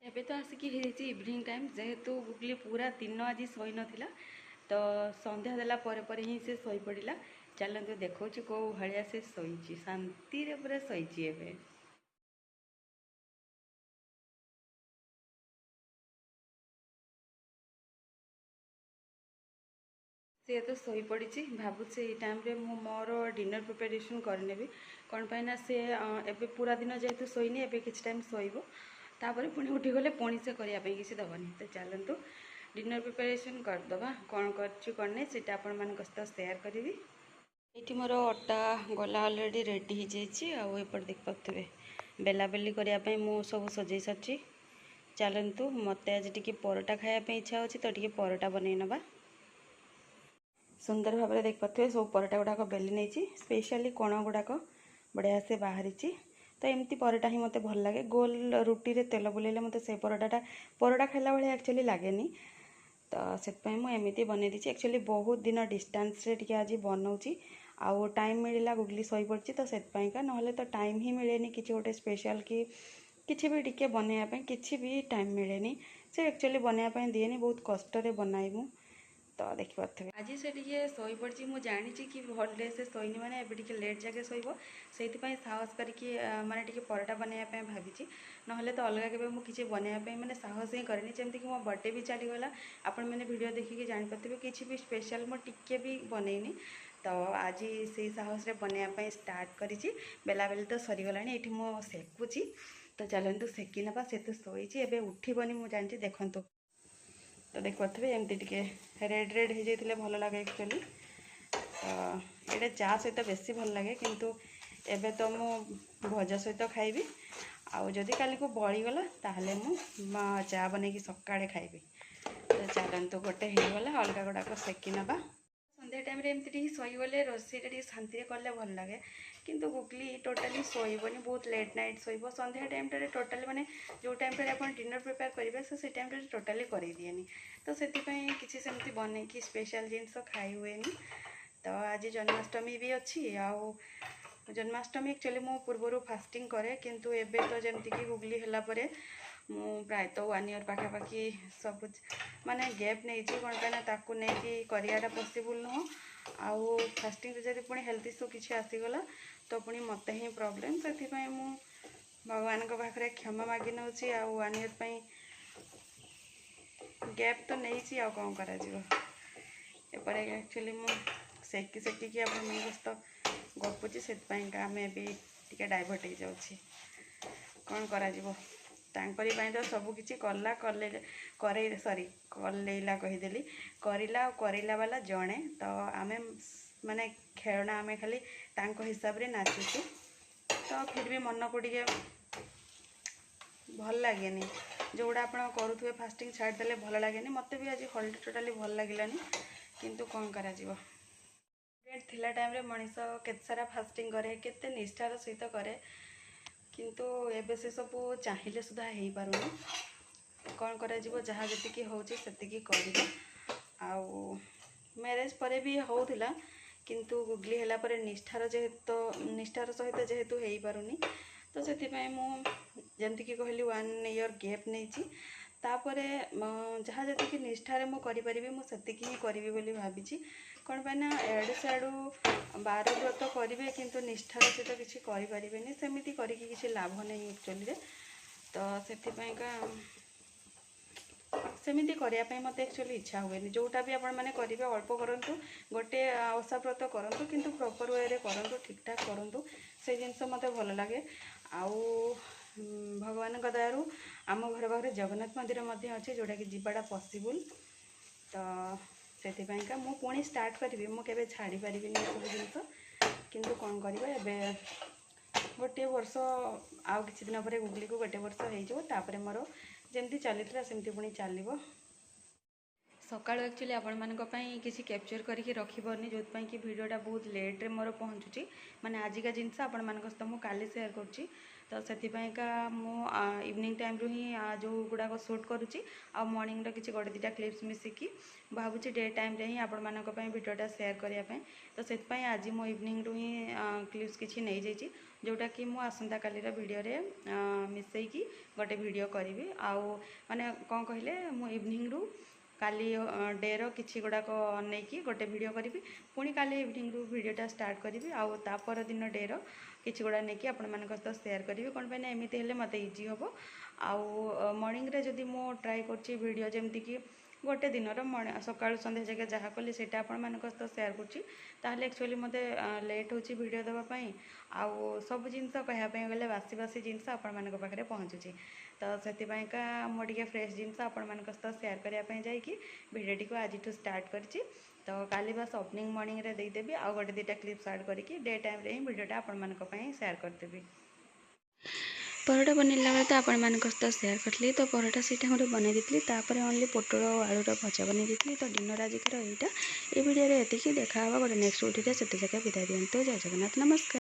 ଏବେ ତ ଆସିକି ହେଇଯାଇଛି ଇଭିନିଂ ଟାଇମ୍, ଯେହେତୁ ଗୁଗଲି ପୁରା ଦିନ ଆଜି ଶୋଇ ନଥିଲା ତ ସନ୍ଧ୍ୟା ଦେଲା ପରେ ପରେ ହିଁ ସେ ଶୋଇପଡ଼ିଲା। ଚାଲନ୍ତୁ ଦେଖାଉଛି କେଉଁ ଭଳିଆ ସେ ଶୋଇଛି, ଶାନ୍ତିରେ ପୁରା ଶୋଇଛି ଏବେ। ସେ ତ ଶୋଇପଡ଼ିଛି, ଭାବୁଛି ଏଇ ଟାଇମ୍ରେ ମୁଁ ମୋର ଡିନର୍ ପ୍ରିପାରେସନ୍ କରିନେବି। କ'ଣ ପାଇଁ ନା ସେ ଏବେ ପୁରା ଦିନ ଯେହେତୁ ଶୋଇନି, ଏବେ କିଛି ଟାଇମ୍ ଶୋଇବ, ତାପରେ ପୁଣି ଉଠିଗଲେ ପୁଣି ସେ କରିବା ପାଇଁ କିଛି ଦେବନି। ତ ଚାଲନ୍ତୁ ଡିନର୍ ପ୍ରିପାରେସନ୍ କରିଦେବା। କ'ଣ କରିଛୁ କ'ଣ ନାହିଁ ସେଇଟା ଆପଣମାନଙ୍କ ସହିତ ସେୟାର କରିବି। ଏଇଠି ମୋର ଅଟା ଗଲା ଅଲରେଡ଼ି ରେଡ଼ି ହେଇଯାଇଛି। ଆଉ ଏପଟେ ଦେଖିପାରୁଥିବେ ବେଲାବେଲି କରିବା ପାଇଁ ମୁଁ ସବୁ ସଜେଇ ସାରିଛି। ଚାଲନ୍ତୁ, ମୋତେ ଆଜି ଟିକେ ପରଟା ଖାଇବା ପାଇଁ ଇଚ୍ଛା ହେଉଛି ତ ଟିକେ ପରଟା ବନେଇ ନେବା। ସୁନ୍ଦର ଭାବରେ ଦେଖିପାରୁଥିବେ ସବୁ ପରଟା ଗୁଡ଼ାକ ବେଲି ନେଇଛି। ସ୍ପେଶାଲି କୋଣ ଗୁଡ଼ାକ ବଢ଼ିଆ ସେ ବାହାରିଛି। ତ ଏମିତି ପରଟା ହିଁ ମୋତେ ଭଲ ଲାଗେ। ଗୋଲ ରୁଟିରେ ତେଲ ବୁଲେଇଲେ ମୋତେ ସେ ପରଟା ଖାଇଲା ଭଳିଆ ଆକ୍ଚୁଆଲି ଲାଗେନି। ତ ସେଥିପାଇଁ ମୁଁ ଏମିତି ବନେଇ ଦେଇଛି। ଆକ୍ଚୁଆଲି ବହୁତ ଦିନ ଡିଷ୍ଟାନ୍ସରେ ଟିକେ ଆଜି ବନଉଛି, ଆଉ ଟାଇମ୍ ମିଳିଲା, ଗୁଗଲି ଶୋଇପଡ଼ିଛି ତ ସେଥିପାଇଁକା, ନହେଲେ ତ ଟାଇମ୍ ହିଁ ମିଳେନି କିଛି ଗୋଟେ ସ୍ପେଶାଲ୍ କି କିଛି ବି ଟିକେ ବନେଇବା ପାଇଁ, କିଛି ବି ଟାଇମ୍ ମିଳେନି। ସେ ଆକ୍ଚୁଆଲି ବନେଇବା ପାଇଁ ଦିଏନି, ବହୁତ କଷ୍ଟରେ ବନାଏ ମୁଁ। ତ ଦେଖିପାରୁଥିବେ ଆଜି ସେ ଟିକେ ଶୋଇପଡ଼ିଛି। ମୁଁ ଜାଣିଛି କି ଭଲରେ ସେ ଶୋଇନି, ମାନେ ଏବେ ଟିକେ ଲେଟ୍ ଯାକେ ଶୋଇବ, ସେଇଥିପାଇଁ ସାହସ କରିକି ମାନେ ଟିକେ ପରଟା ବନେଇବା ପାଇଁ ଭାବିଛି। ନହେଲେ ତ ଅଲଗା କେବେ ମୁଁ କିଛି ବନେଇବା ପାଇଁ ମାନେ ସାହସ ହିଁ କରେନି। ଯେମିତିକି ମୋ ବର୍ଥଡ଼େ ବି ଚାଲିଗଲା, ଆପଣମାନେ ଭିଡ଼ିଓ ଦେଖିକି ଜାଣିପାରୁଥିବେ, କିଛି ବି ସ୍ପେଶାଲ୍ ମୁଁ ଟିକେ ବି ବନେଇନି। ତ ଆଜି ସେଇ ସାହସରେ ବନେଇବା ପାଇଁ ଷ୍ଟାର୍ଟ କରିଛି। ବେଲାବେଲି ତ ସରିଗଲାଣି, ଏଇଠି ମୁଁ ସେକୁଛି। ତ ଚାଲନ୍ତୁ ସେକି ନେବା। ସେ ତ ଶୋଇଛି, ଏବେ ଉଠିବନି ମୁଁ ଜାଣିଛି। ଦେଖନ୍ତୁ ତ ଦେଖିପାରୁଥିବେ ଏମିତି ଟିକେ ରେଡ଼୍ ରେଡ଼୍ ହେଇଯାଇଥିଲେ ଭଲ ଲାଗେ ଆକ୍ଚୁଆଲି। ତ ଏଇଟା ଚା ସହିତ ବେଶୀ ଭଲ ଲାଗେ, କିନ୍ତୁ ଏବେ ତ ମୁଁ ଭଜା ସହିତ ଖାଇବି। ଆଉ ଯଦି କାଲିକୁ ବଳିଗଲା ତାହେଲେ ମୁଁ ଚା ବନେଇକି ସକାଳେ ଖାଇବି। ତ ଚାଲନ୍ତୁ, ଗୋଟେ ହେଇଗଲା, ଅଲଗା ଗୁଡ଼ାକ ସେକି ନେବା। ସନ୍ଧ୍ୟା ଟାଇମ୍ରେ ଏମିତି ଟିକେ ଶୋଇଗଲେ ରୋଷେଇଟା ଟିକେ ଶାନ୍ତିରେ କଲେ ଭଲ ଲାଗେ। କିନ୍ତୁ ଗୁଗଲି ଟୋଟାଲି ଶୋଇବନି, ବହୁତ ଲେଟ୍ ନାଇଟ୍ ଶୋଇବ। ସନ୍ଧ୍ୟା ଟାଇମ୍ଟାରେ ଟୋଟାଲି ମାନେ ଯେଉଁ ଟାଇମ୍ଟାରେ ଆପଣ ଡିନର୍ ପ୍ରିପେୟାର କରିବେ ସେ ଟାଇମ୍ଟାରେ ଟୋଟାଲି କରିଦିଏନି। ତ ସେଥିପାଇଁ କିଛି ସେମିତି ବନେଇକି ସ୍ପେଶାଲ୍ ଜିନିଷ ଖାଇ ହୁଏନି। ତ ଆଜି ଜନ୍ମାଷ୍ଟମୀ ବି ଅଛି। ଆଉ ଜନ୍ମାଷ୍ଟମୀ ଆକ୍ଚୁଆଲି ମୁଁ ପୂର୍ବରୁ ଫାଷ୍ଟିଂ କରେ, କିନ୍ତୁ ଏବେ ତ ଯେମିତିକି ଗୁଗଲି ହେଲା ପରେ ମୁଁ ପ୍ରାୟତଃ 1 ଇୟର୍ ପାଖାପାଖି ସବୁ ମାନେ ଗ୍ୟାପ୍ ନେଇଛି। କ'ଣ ପାଇଁ ନା ତାକୁ ନେଇକି କରିବାଟା ପସିବୁଲ୍ ନୁହଁ। ଆଉ ଫାଷ୍ଟିଂରେ ଯଦି ପୁଣି ହେଲ୍ଥ ଇସ୍ୟୁ କିଛି ଆସିଗଲା ତ ପୁଣି ମୋତେ ହିଁ ପ୍ରୋବ୍ଲେମ୍। ସେଥିପାଇଁ ମୁଁ ଭଗବାନଙ୍କ ପାଖରେ କ୍ଷମା ମାଗି ନେଉଛି। ଆଉ 1 ଇୟର୍ ପାଇଁ ଗ୍ୟାପ୍ ତ ନେଇଛି, ଆଉ କ'ଣ କରାଯିବ। ଏପଟେ ଆକ୍ଚୁଆଲି ମୁଁ ସେକିକି ଆପଣମାନଙ୍କ ସହିତ ଗପୁଛି, ସେଥିପାଇଁକା ଆମେ ବି ଟିକେ ଡାଇଭର୍ଟ ହେଇଯାଉଛି। କ'ଣ କରାଯିବ, ତାଙ୍କରି ପାଇଁ ତ ସବୁ କିଛି କଲେଇଲା କହିଦେଲି, କରିଲା ଆଉ କରେଇଲା ବାଲା ଜଣେ। ତ ଆମେ ମାନେ ଖେଳଣା, ଆମେ ଖାଲି ତାଙ୍କ ହିସାବରେ ନାଚୁଛୁ। ତ ଫିର୍ ବି ମନକୁ ଟିକେ ଭଲ ଲାଗେନି। ଯେଉଁଟା ଆପଣ କରୁଥିବେ ଫାଷ୍ଟିଂ ଛାଡ଼ିଦେଲେ ଭଲ ଲାଗେନି। ମୋତେ ବି ଆଜି ହଲିଡେ ଟୋଟାଲି ଭଲ ଲାଗିଲାନି, କିନ୍ତୁ କ'ଣ କରାଯିବ। ଥିଲା ଟାଇମ୍ରେ ମଣିଷ କେତେ ସାରା ଫାଷ୍ଟିଂ କରେ, କେତେ ନିଷ୍ଠାର ସହିତ କରେ, କିନ୍ତୁ ଏବେ ସେସବୁ ଚାହିଁଲେ ସୁଦ୍ଧା ହେଇପାରୁନି। କ'ଣ କରାଯିବ, ଯାହା ଯେତିକି ହେଉଛି ସେତିକି କରିବା। ଆଉ ମ୍ୟାରେଜ୍ ପରେ ବି ହେଉଥିଲା, କିନ୍ତୁ ଗୁଗଲି ହେଲା ପରେ ନିଷ୍ଠାର ସହିତ ଯେହେତୁ ହେଇପାରୁନି, ତ ସେଥିପାଇଁ ମୁଁ ଯେମିତିକି କହିଲି 1 ଇୟର୍ ଗ୍ୟାପ୍ ନେଇଛି। ତାପରେ ଯାହା ଯେତିକି ନିଷ୍ଠାରେ ମୁଁ କରିପାରିବି ମୁଁ ସେତିକି ହିଁ କରିବି ବୋଲି ଭାବିଛି। କ'ଣ ପାଇଁ ନା ଏଆଡ଼ୁ ସେଆଡ଼ୁ ବାର ବ୍ରତ କରିବେ, କିନ୍ତୁ ନିଷ୍ଠାର ସହିତ କିଛି କରିପାରିବେନି। ସେମିତି କରିକି କିଛି ଲାଭ ନାହିଁ ଆକ୍ଚୁଆଲିରେ। ତ ସେଥିପାଇଁକା ସେମିତି କରିବା ପାଇଁ ମୋତେ ଆକ୍ଚୁଆଲି ଇଚ୍ଛା ହୁଏନି। ଯେଉଁଟା ବି ଆପଣମାନେ କରିବେ ଅଳ୍ପ କରନ୍ତୁ, ଗୋଟେ ଓଷା ବ୍ରତ କରନ୍ତୁ, କିନ୍ତୁ ପ୍ରପର୍ ୱେରେ କରନ୍ତୁ, ଠିକ୍ଠାକ୍ କରନ୍ତୁ। ସେଇ ଜିନିଷ ମୋତେ ଭଲ ଲାଗେ। ଆଉ ଭଗବାନଙ୍କ ଦୟାରୁ ଆମ ଘର ପାଖରେ ଜଗନ୍ନାଥ ମନ୍ଦିର ମଧ୍ୟ ଅଛି, ଯେଉଁଟାକି ଯିବାଟା ପସିବୁଲ୍। ତ ସେଥିପାଇଁକା ମୁଁ ପୁଣି ଷ୍ଟାର୍ଟ କରିବି, ମୁଁ କେବେ ଛାଡ଼ିପାରିବିନି ଏସବୁ ଜିନିଷ। କିନ୍ତୁ କ'ଣ କରିବା, ଏବେ ଗୋଟିଏ ବର୍ଷ, ଆଉ କିଛି ଦିନ ପରେ ଗୁଗଲିକୁ 1 ବର୍ଷ ହେଇଯିବ। ତାପରେ ମୋର ଯେମିତି ଚାଲିଥିଲା ସେମିତି ପୁଣି ଚାଲିବ। ସକାଳୁ ଆକ୍ଚୁଆଲି ଆପଣମାନଙ୍କ ପାଇଁ କିଛି କ୍ୟାପଚର୍ କରିକି ରଖିପାରୁନି, ଯେଉଁଥିପାଇଁ କି ଭିଡ଼ିଓଟା ବହୁତ ଲେଟ୍ରେ ମୋର ପହଞ୍ଚୁଛି। ମାନେ ଆଜିକା ଜିନିଷ ଆପଣମାନଙ୍କ ସହିତ ମୁଁ କାଲି ସେୟାର କରୁଛି। तो से मु इवनिंग टाइम रू ही जो गुड़ाक सुट करुच्ची आ मॉर्निंग किसी गोटे दुटा क्लिप्स मिसिकी भावुँ डे टाइम रे ही आपण मानक पई वीडियोटा शेयर करने तो से आज मो इवनिंग रू ही क्लिप्स किसी नहीं जाइए जोटा कि मु आसंता काली वीडियो रे मिसईकी गोटे वीडियो करी आउ माने कौन कहले मु इवनिंग रू काली डे रो किसी गुड़ाक नहीं गोटे वीडियो करी पुणी काली इवनिंग रू वीडियोटा स्टार्ट करी आउ तापर दिन डे रो किसी गुड़ा नहीं आपण मान सहित सेयार करी कौन पे एमती हेल्ले मत इजी हम आउ मॉर्निंग रे जदि मु ट्राए कर वीडियो जमती कि गोटे दिन सकाळु संध्या जगह जहाँ कली से सहित सेयार कर एक्चुअली मत लेट हो वीडियो देवाई आउ सब जिन कहवाई गले बासी बासी जिनस आपण मान पाखे पहुँचुची तो से मुझे फ्रेश जिनस आपण मान सहित सेयार करने जाकि भिडियो टी आज स्टार्ट करची तो काली बस ओपनिंग मॉर्निंग रे देदेवी आउ गोटे दुटा क्लिप्स ऐड करके डे टाइम रे ही वीडियोटा आपण मान सेयार करदेवी। परोटा बनला बेले तो आपण मान सहित सेयार करी तो परोटा से बनई देती ओनली पोटल और आलूर भजा बनई देती तो डिनर आज यहाँ ये वीडियो एति देखा गोटे नेक्स्ट वीडियो से विदाय दिखाँ। जय जगन्नाथ, नमस्कार।